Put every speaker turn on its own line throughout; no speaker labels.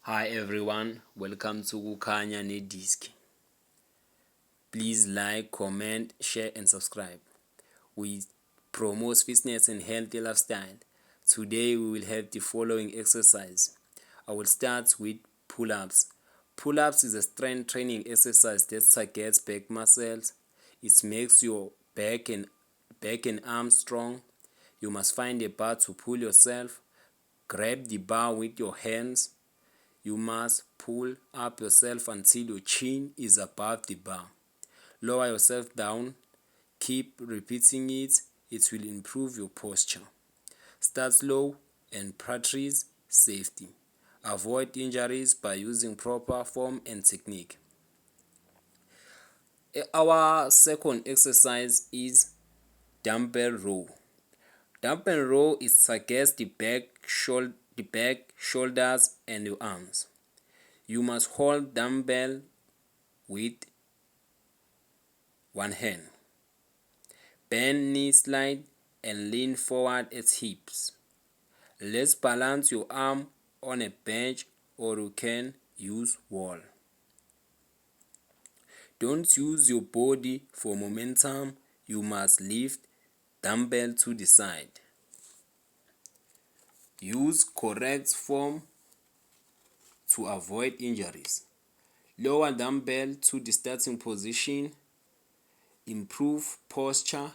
Hi everyone, welcome to Kukhanya Nedisk. Please like, comment, share and subscribe. We promote fitness and healthy lifestyle. Today we will have the following exercise. I will start with pull-ups. Pull-ups is a strength training exercise that targets back muscles. It makes your back and arms strong. You must find a bar to pull yourself. Grab the bar with your hands. You must pull up yourself until your chin is above the bar. Lower yourself down. Keep repeating it. It will improve your posture. Start slow and practice safety. Avoid injuries by using proper form and technique. Our second exercise is dumbbell row. Dumbbell row is against the back, shoulders, and your arms. You must hold dumbbell with one hand. Bend knee slight and lean forward at hips. Let's balance your arm on a bench or you can use wall. Don't use your body for momentum. You must lift dumbbell to the side. Use correct form to avoid injuries. Lower dumbbell to the starting position. Improve posture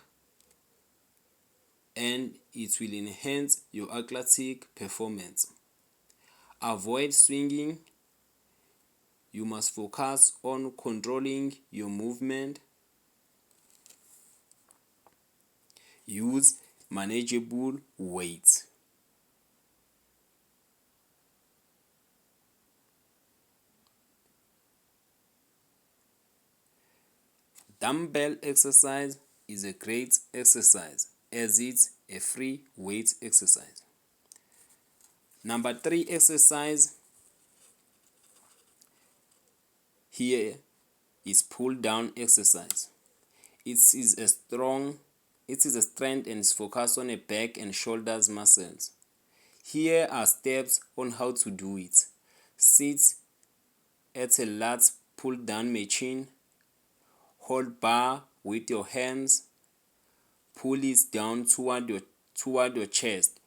and it will enhance your athletic performance. Avoid swinging. You must focus on controlling your movement. Use manageable weights. Dumbbell exercise is a great exercise as it's a free weight exercise. Number 3 exercise here is pull down exercise. It is a strength and is focused on a back and shoulders muscles. Here are steps on how to do it. Sit at a lat pull down machine. Hold bar with your hands. Pull it down toward your chest.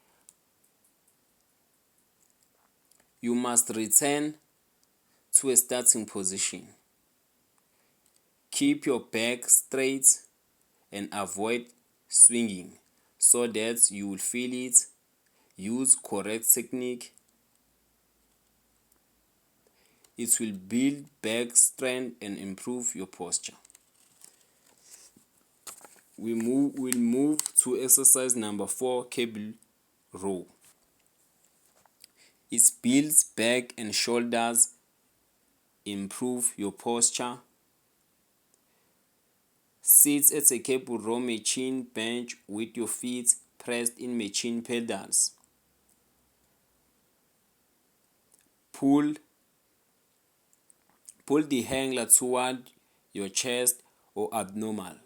You must return to a starting position. Keep your back straight and avoid swinging so that you will feel it. Use correct technique. It will build back strength and improve your posture. We'll move to exercise number 4, cable row. It builds back and shoulders, improve your posture. Sit at a cable row machine bench with your feet pressed in machine pedals. Pull the hanger toward your chest or abdominal.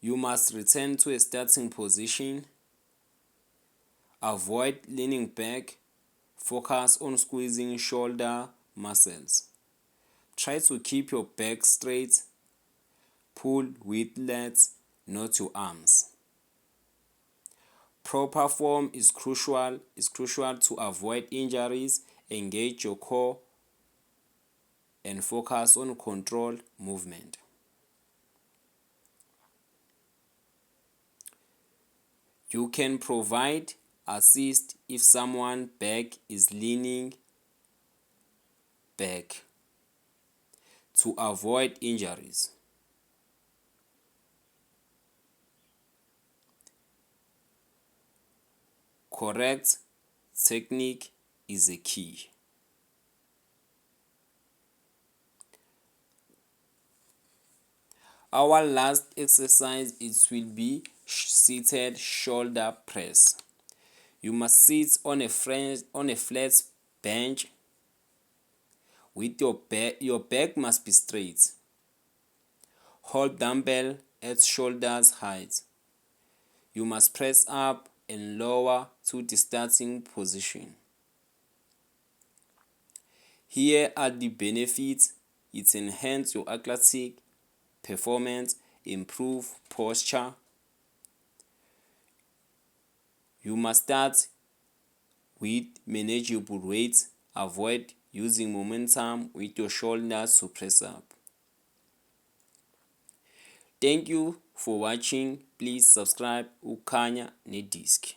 You must return to a starting position. Avoid leaning back. Focus on squeezing shoulder muscles. Try to keep your back straight. Pull with lats, not your arms. Proper form is crucial to avoid injuries. Engage your core and focus on controlled movement. You can provide assist if someone's back is leaning back to avoid injuries. Correct technique is a key. Our last exercise will be seated shoulder press. You must sit on a flat bench with your back must be straight. Hold dumbbell at shoulders height. You must press up and lower to the starting position. Here are the benefits. It enhances your athletic performance, improve posture. You must start with manageable weights. Avoid using momentum with your shoulders to press up. Thank you for watching. Please subscribe. Ukhanya neDisk.